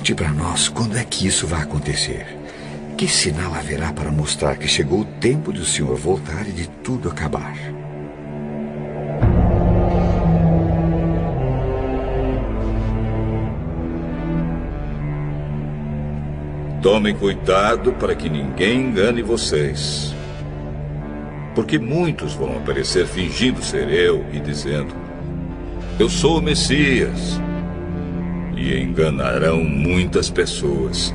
Conte para nós quando é que isso vai acontecer. Que sinal haverá para mostrar que chegou o tempo do Senhor voltar e de tudo acabar? Tomem cuidado para que ninguém engane vocês. Porque muitos vão aparecer fingindo ser eu e dizendo: eu sou o Messias. E enganarão muitas pessoas.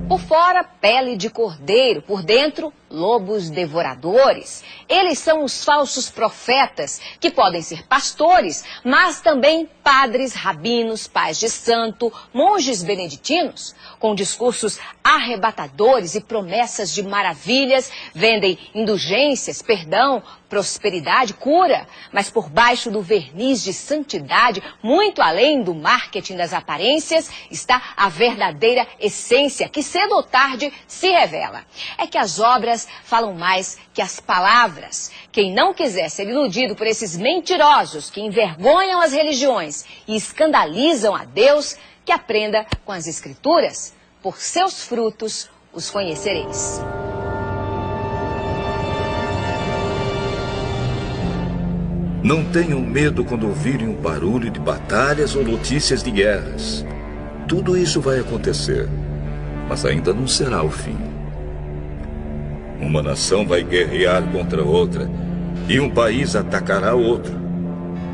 Por fora, pele de cordeiro, por dentro, lobos devoradores. Eles são os falsos profetas, que podem ser pastores, mas também padres, rabinos, pais de santo, monges beneditinos, com discursos arrebatadores e promessas de maravilhas, vendem indulgências, perdão, prosperidade, cura, mas por baixo do verniz de santidade, muito além do marketing das aparências, está a verdadeira essência, que cedo ou tarde se revela. É que as obras falam mais que as palavras. Quem não quiser ser iludido por esses mentirosos que envergonham as religiões e escandalizam a Deus, que aprenda com as Escrituras. Por seus frutos os conhecereis. Não tenham medo quando ouvirem o barulho de batalhas ou notícias de guerras. Tudo isso vai acontecer, mas ainda não será o fim. Uma nação vai guerrear contra outra e um país atacará outro.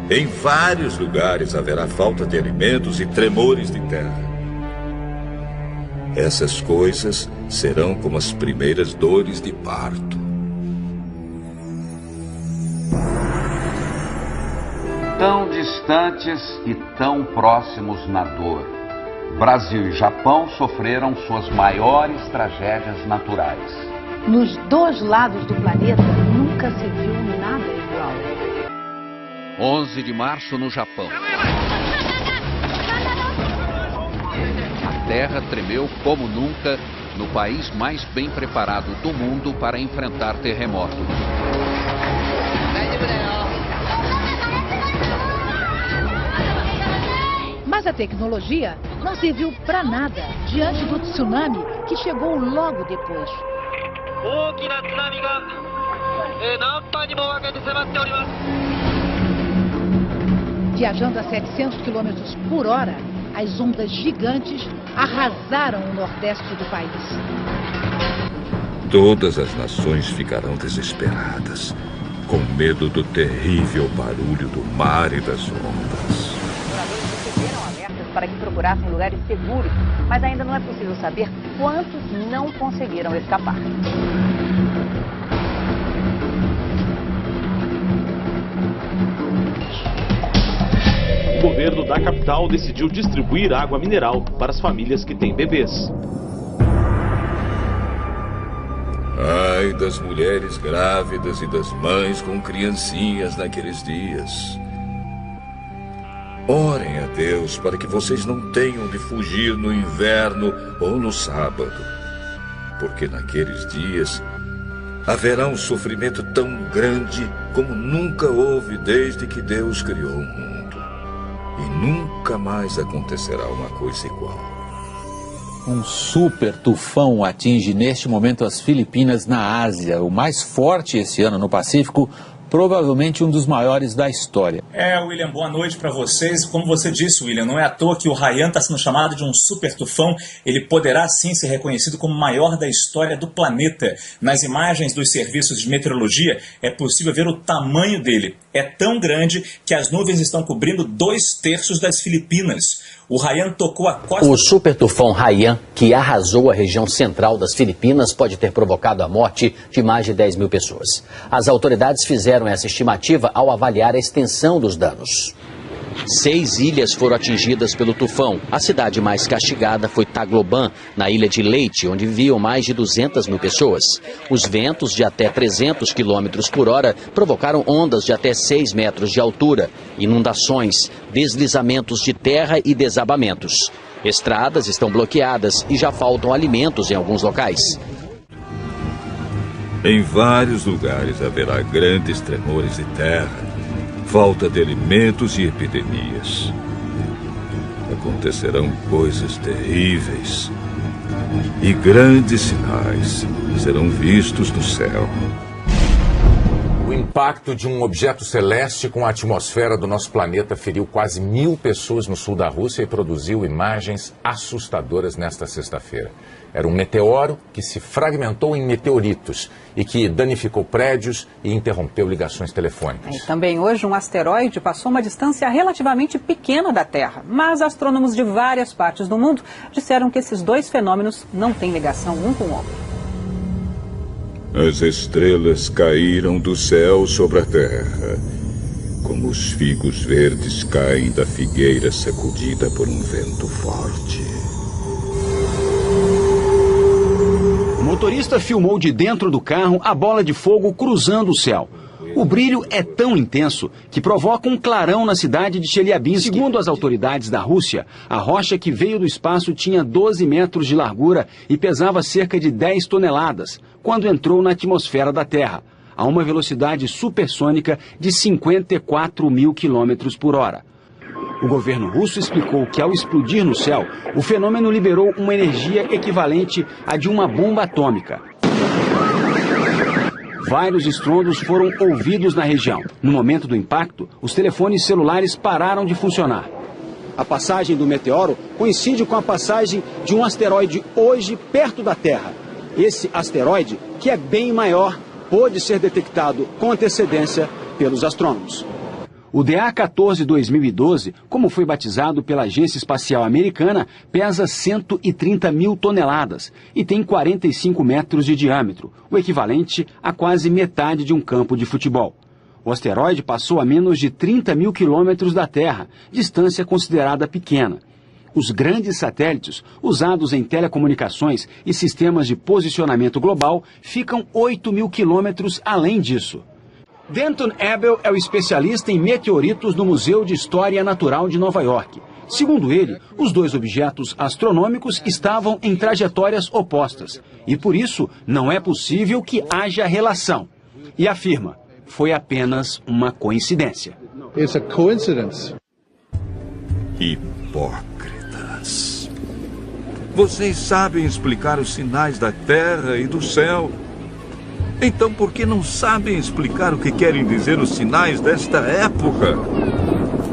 Em vários lugares haverá falta de alimentos e tremores de terra. Essas coisas serão como as primeiras dores de parto. Tão distantes e tão próximos na dor, Brasil e Japão sofreram suas maiores tragédias naturais. Nos dois lados do planeta nunca se viu nada igual. 11 de março no Japão. A terra tremeu como nunca no país mais bem preparado do mundo para enfrentar terremoto. Mas a tecnologia não serviu para nada diante do tsunami que chegou logo depois. Viajando a 700 km por hora, as ondas gigantes arrasaram o nordeste do país. Todas as nações ficarão desesperadas, com medo do terrível barulho do mar e das ondas. Para que procurassem lugares seguros, mas ainda não é possível saber quantos não conseguiram escapar. O governo da capital decidiu distribuir água mineral para as famílias que têm bebês. Ai das mulheres grávidas e das mães com criancinhas naqueles dias. Orem a Deus para que vocês não tenham de fugir no inverno ou no sábado, porque naqueles dias haverá um sofrimento tão grande como nunca houve desde que Deus criou o mundo. E nunca mais acontecerá uma coisa igual. Um super tufão atinge neste momento as Filipinas na Ásia, o mais forte esse ano no Pacífico, provavelmente um dos maiores da história. William, boa noite para vocês. Como você disse, William, não é à toa que o Haiyan está sendo chamado de um super tufão. Ele poderá sim ser reconhecido como o maior da história do planeta. Nas imagens dos serviços de meteorologia é possível ver o tamanho dele. É tão grande que as nuvens estão cobrindo 2/3 das Filipinas. O Haiyan tocou a costa... O super tufão Haiyan, que arrasou a região central das Filipinas, pode ter provocado a morte de mais de 10 mil pessoas. As autoridades fizeram essa estimativa ao avaliar a extensão dos danos. 6 ilhas foram atingidas pelo tufão. A cidade mais castigada foi Tagloban, na ilha de Leyte, onde viviam mais de 200 mil pessoas. Os ventos de até 300 km por hora provocaram ondas de até 6 metros de altura, inundações, deslizamentos de terra e desabamentos. Estradas estão bloqueadas e já faltam alimentos em alguns locais. Em vários lugares haverá grandes tremores de terra, falta de alimentos e epidemias. acontecerão coisas terríveis e grandes sinais serão vistos no céu. O impacto de um objeto celeste com a atmosfera do nosso planeta feriu quase 1000 pessoas no sul da Rússia e produziu imagens assustadoras nesta sexta-feira. Era um meteoro que se fragmentou em meteoritos e que danificou prédios e interrompeu ligações telefônicas. E também hoje um asteroide passou uma distância relativamente pequena da Terra, mas astrônomos de várias partes do mundo disseram que esses dois fenômenos não têm ligação um com o outro. As estrelas caíram do céu sobre a terra, como os figos verdes caem da figueira sacudida por um vento forte. O motorista filmou de dentro do carro a bola de fogo cruzando o céu. O brilho é tão intenso que provoca um clarão na cidade de Chelyabinsk. Segundo as autoridades da Rússia, a rocha que veio do espaço tinha 12 metros de largura e pesava cerca de 10 toneladas, quando entrou na atmosfera da Terra, a uma velocidade supersônica de 54 mil quilômetros por hora. O governo russo explicou que, ao explodir no céu, o fenômeno liberou uma energia equivalente à de uma bomba atômica. Vários estrondos foram ouvidos na região. No momento do impacto, os telefones celulares pararam de funcionar. A passagem do meteoro coincide com a passagem de um asteroide hoje perto da Terra. Esse asteroide, que é bem maior, pôde ser detectado com antecedência pelos astrônomos. O DA-14 2012, como foi batizado pela Agência Espacial Americana, pesa 130 mil toneladas e tem 45 metros de diâmetro, o equivalente a quase metade de um campo de futebol. O asteroide passou a menos de 30 mil quilômetros da Terra, distância considerada pequena. Os grandes satélites, usados em telecomunicações e sistemas de posicionamento global, ficam 8 mil quilômetros além disso. Denton Abel é o especialista em meteoritos no Museu de História Natural de Nova York. Segundo ele, os dois objetos astronômicos estavam em trajetórias opostas e, por isso, não é possível que haja relação. E afirma, foi apenas uma coincidência. It's a coincidence. Hipócritas. Vocês sabem explicar os sinais da Terra e do céu. Então, por que não sabem explicar o que querem dizer os sinais desta época?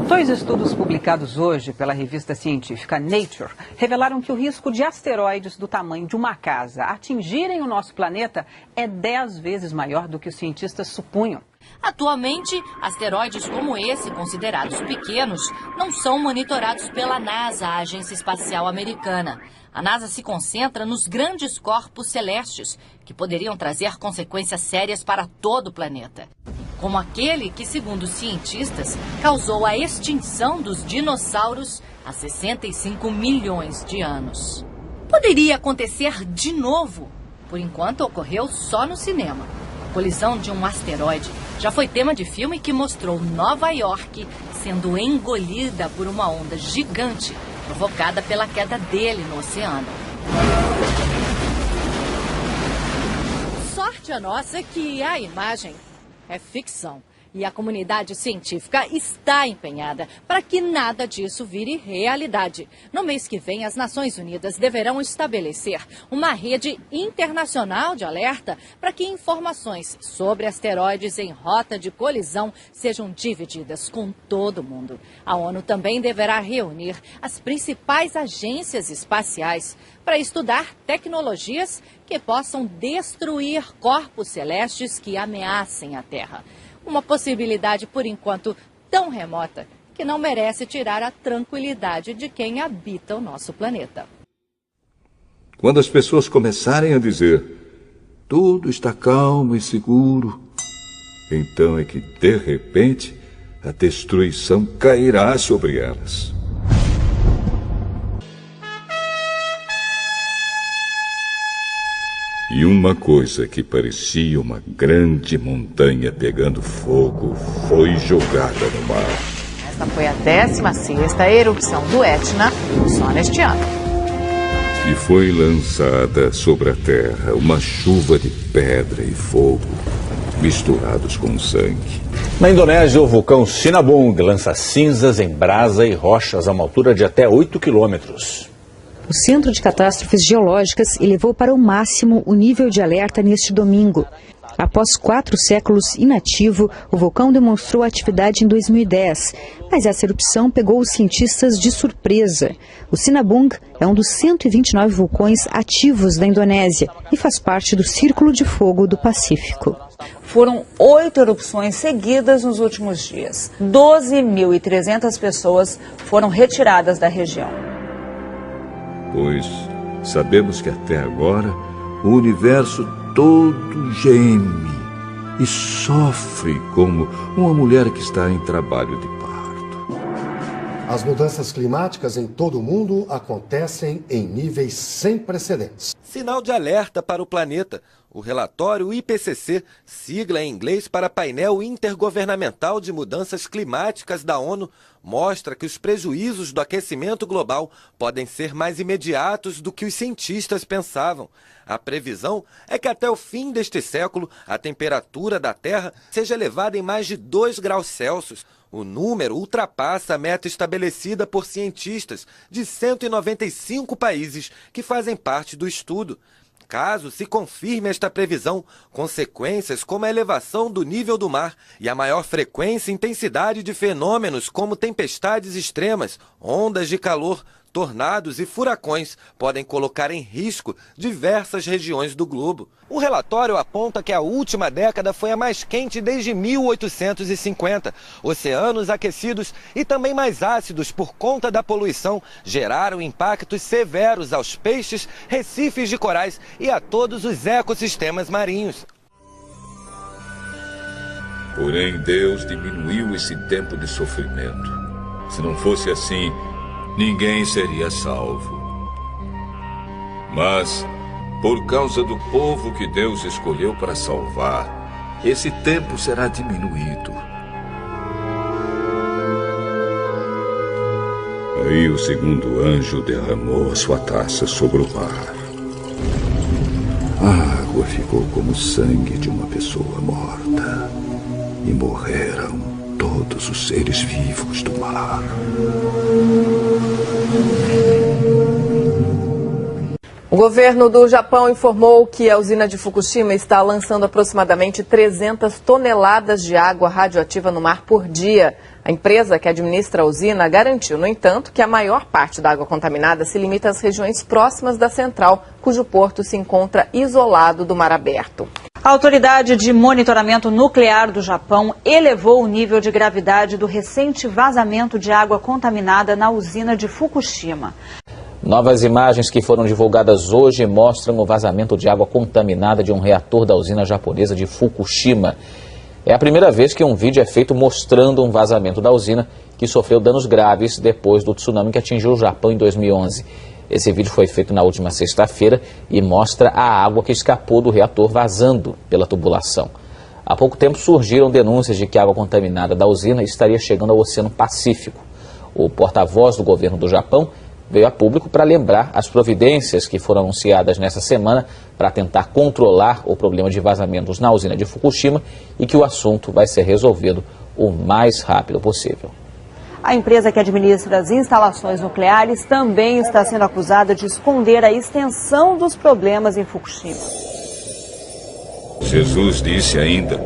Dois estudos publicados hoje pela revista científica Nature revelaram que o risco de asteroides do tamanho de uma casa atingirem o nosso planeta é 10 vezes maior do que os cientistas supunham. Atualmente, asteroides como esse, considerados pequenos, não são monitorados pela NASA, a Agência Espacial Americana. A NASA se concentra nos grandes corpos celestes, que poderiam trazer consequências sérias para todo o planeta. Como aquele que, segundo os cientistas, causou a extinção dos dinossauros há 65 milhões de anos. Poderia acontecer de novo. Por enquanto, ocorreu só no cinema. A colisão de um asteroide já foi tema de filme que mostrou Nova York sendo engolida por uma onda gigante provocada pela queda dele no oceano. Sorte a nossa que a imagem é ficção. E a comunidade científica está empenhada para que nada disso vire realidade. No mês que vem, as Nações Unidas deverão estabelecer uma rede internacional de alerta para que informações sobre asteroides em rota de colisão sejam divididas com todo mundo. A ONU também deverá reunir as principais agências espaciais para estudar tecnologias que possam destruir corpos celestes que ameacem a Terra. Uma possibilidade, por enquanto, tão remota que não merece tirar a tranquilidade de quem habita o nosso planeta. Quando as pessoas começarem a dizer tudo está calmo e seguro, então é que, de repente, a destruição cairá sobre elas. E uma coisa que parecia uma grande montanha pegando fogo foi jogada no mar. Esta foi a 16ª erupção do Etna só neste ano. E foi lançada sobre a terra uma chuva de pedra e fogo misturados com sangue. Na Indonésia, o vulcão Sinabung lança cinzas em brasa e rochas a uma altura de até 8 quilômetros. O Centro de Catástrofes Geológicas elevou para o máximo o nível de alerta neste domingo. Após 4 séculos inativo, o vulcão demonstrou atividade em 2010, mas essa erupção pegou os cientistas de surpresa. O Sinabung é um dos 129 vulcões ativos da Indonésia e faz parte do Círculo de Fogo do Pacífico. Foram 8 erupções seguidas nos últimos dias. 12.300 pessoas foram retiradas da região. Pois sabemos que até agora o universo todo geme e sofre como uma mulher que está em trabalho de parto. As mudanças climáticas em todo o mundo acontecem em níveis sem precedentes. Sinal de alerta para o planeta. O relatório IPCC, sigla em inglês para Painel Intergovernamental de Mudanças Climáticas da ONU, mostra que os prejuízos do aquecimento global podem ser mais imediatos do que os cientistas pensavam. A previsão é que até o fim deste século a temperatura da Terra seja elevada em mais de 2 graus Celsius. O número ultrapassa a meta estabelecida por cientistas de 195 países que fazem parte do estudo. Caso se confirme esta previsão, consequências como a elevação do nível do mar e a maior frequência e intensidade de fenômenos como tempestades extremas, ondas de calor, tornados e furacões podem colocar em risco diversas regiões do globo. O relatório aponta que a última década foi a mais quente desde 1850. Oceanos aquecidos e também mais ácidos por conta da poluição geraram impactos severos aos peixes, recifes de corais e a todos os ecossistemas marinhos. Porém, Deus diminuiu esse tempo de sofrimento. Se não fosse assim, ninguém seria salvo. Mas, por causa do povo que Deus escolheu para salvar, esse tempo será diminuído. Aí o segundo anjo derramou a sua taça sobre o mar. A água ficou como o sangue de uma pessoa morta. E morreram todos os seres vivos do mar. O governo do Japão informou que a usina de Fukushima está lançando aproximadamente 300 toneladas de água radioativa no mar por dia. A empresa que administra a usina garantiu, no entanto, que a maior parte da água contaminada se limita às regiões próximas da central, cujo porto se encontra isolado do mar aberto. A Autoridade de Monitoramento Nuclear do Japão elevou o nível de gravidade do recente vazamento de água contaminada na usina de Fukushima. Novas imagens que foram divulgadas hoje mostram o vazamento de água contaminada de um reator da usina japonesa de Fukushima. É a primeira vez que um vídeo é feito mostrando um vazamento da usina que sofreu danos graves depois do tsunami que atingiu o Japão em 2011. Esse vídeo foi feito na última sexta-feira e mostra a água que escapou do reator vazando pela tubulação. Há pouco tempo surgiram denúncias de que a água contaminada da usina estaria chegando ao Oceano Pacífico. O porta-voz do governo do Japão veio a público para lembrar as providências que foram anunciadas nessa semana para tentar controlar o problema de vazamentos na usina de Fukushima e que o assunto vai ser resolvido o mais rápido possível. A empresa que administra as instalações nucleares também está sendo acusada de esconder a extensão dos problemas em Fukushima. Jesus disse ainda: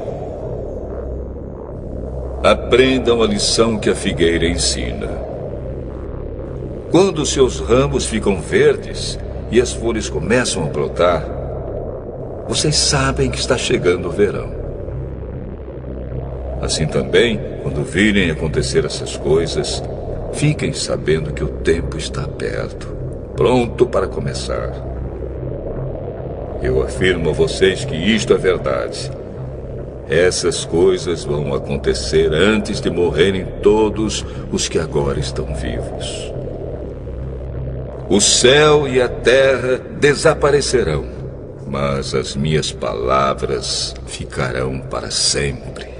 aprendam a lição que a figueira ensina. Quando seus ramos ficam verdes e as folhas começam a brotar, vocês sabem que está chegando o verão. Assim também, quando virem acontecer essas coisas, fiquem sabendo que o tempo está perto, pronto para começar. Eu afirmo a vocês que isto é verdade. Essas coisas vão acontecer antes de morrerem todos os que agora estão vivos. O céu e a terra desaparecerão, mas as minhas palavras ficarão para sempre.